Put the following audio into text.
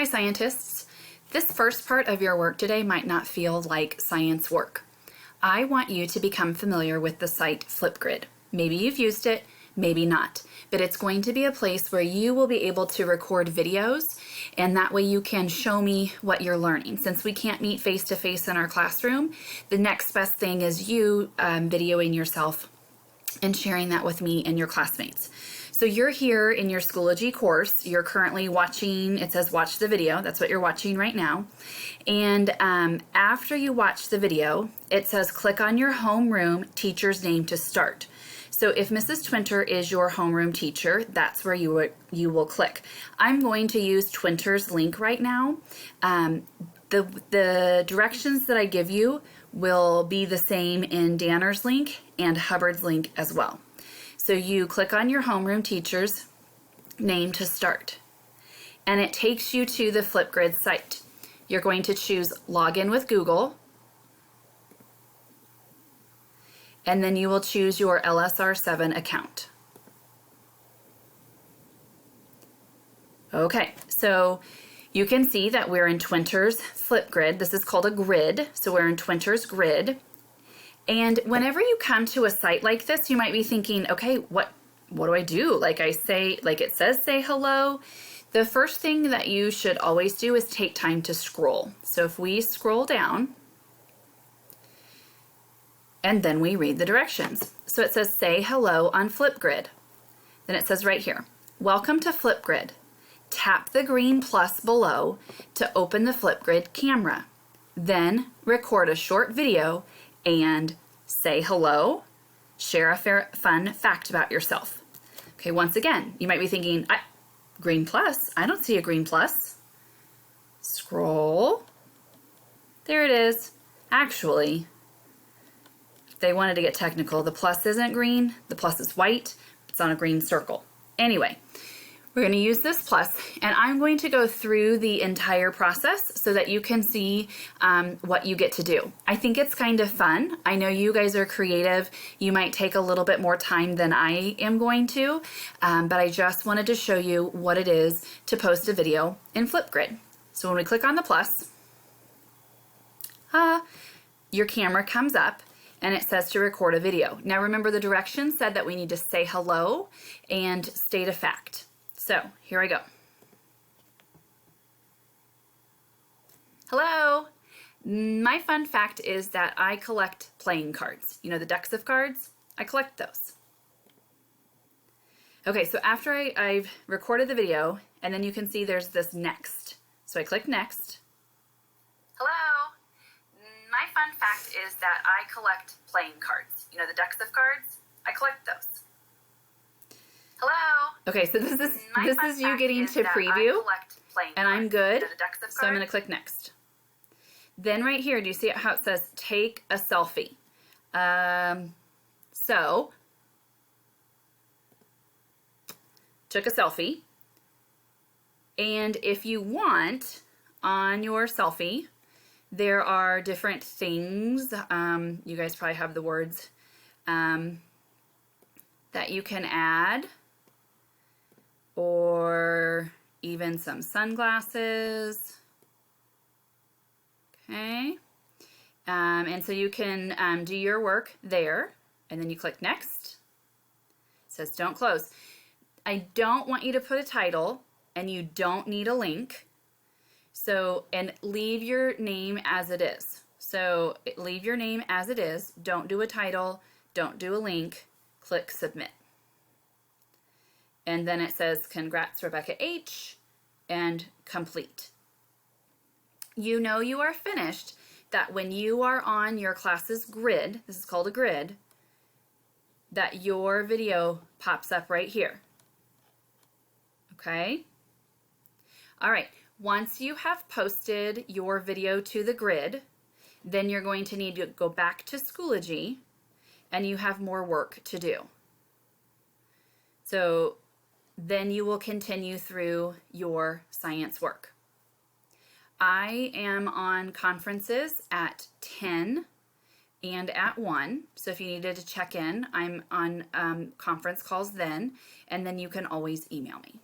Hi scientists! This first part of your work today might not feel like science work. I want you to become familiar with the site Flipgrid. Maybe you've used it, maybe not, but it's going to be a place where you will be able to record videos, and that way you can show me what you're learning. Since we can't meet face-to-face in our classroom, the next best thing is you videoing yourself and sharing that with me and your classmates. So you're here in your Schoology course. You're currently watching, it says watch the video. That's what you're watching right now. And after you watch the video, it says click on your homeroom teacher's name to start. So if Mrs. Twinter is your homeroom teacher, that's where you will click. I'm going to use Twinter's link right now. The directions that I give you will be the same in Danner's link and Hubbard's link as well. So you click on your homeroom teacher's name to start, and it takes you to the Flipgrid site. You're going to choose Login with Google, and then you will choose your LSR7 account. Okay, so you can see that we're in Twinter's Flipgrid. This is called a grid, so we're in Twinter's grid. And whenever you come to a site like this, you might be thinking, okay, what do I do? Like it says say hello. The first thing that you should always do is take time to scroll. So if we scroll down, and then we read the directions. So it says say hello on Flipgrid. Then it says right here, welcome to Flipgrid. Tap the green plus below to open the Flipgrid camera. Then record a short video and say hello, share a fun fact about yourself. Okay, once again, you might be thinking, green plus? I don't see a green plus. Scroll. There it is. Actually, if they wanted to get technical, the plus isn't green, the plus is white, it's on a green circle. Anyway, we're going to use this plus, and I'm going to go through the entire process so that you can see what you get to do. I think it's kind of fun. I know you guys are creative. You might take a little bit more time than I am going to, but I just wanted to show you what it is to post a video in Flipgrid. So when we click on the plus, your camera comes up and it says to record a video. Now remember, the directions said that we need to say hello and state a fact. So here I go. Hello. My fun fact is that I collect playing cards. You know, the decks of cards? I collect those. Okay, so after I've recorded the video, and then you can see there's this next. So I click next. Hello. My fun fact is that I collect playing cards. You know, the decks of cards? I collect those. Hello. Okay, so this is you getting to preview, and I'm good, so I'm going to click next. Then right here, do you see how it says take a selfie? So, took a selfie, and if you want, on your selfie, there are different things, you guys probably have the words, that you can add, or even some sunglasses. Okay, and so you can do your work there, and then you click next. It says don't close. I don't want you to put a title, and you don't need a link. So, and leave your name as it is. So leave your name as it is. Don't do a title, don't do a link, click submit. And then it says, congrats, Rebecca H., and complete. You know you are finished that when you are on your class's grid, this is called a grid, that your video pops up right here. Okay? All right, once you have posted your video to the grid, then you're going to need to go back to Schoology, and you have more work to do. So then you will continue through your science work. I am on conferences at 10 and at 1, so if you needed to check in, I'm on conference calls then, and then you can always email me.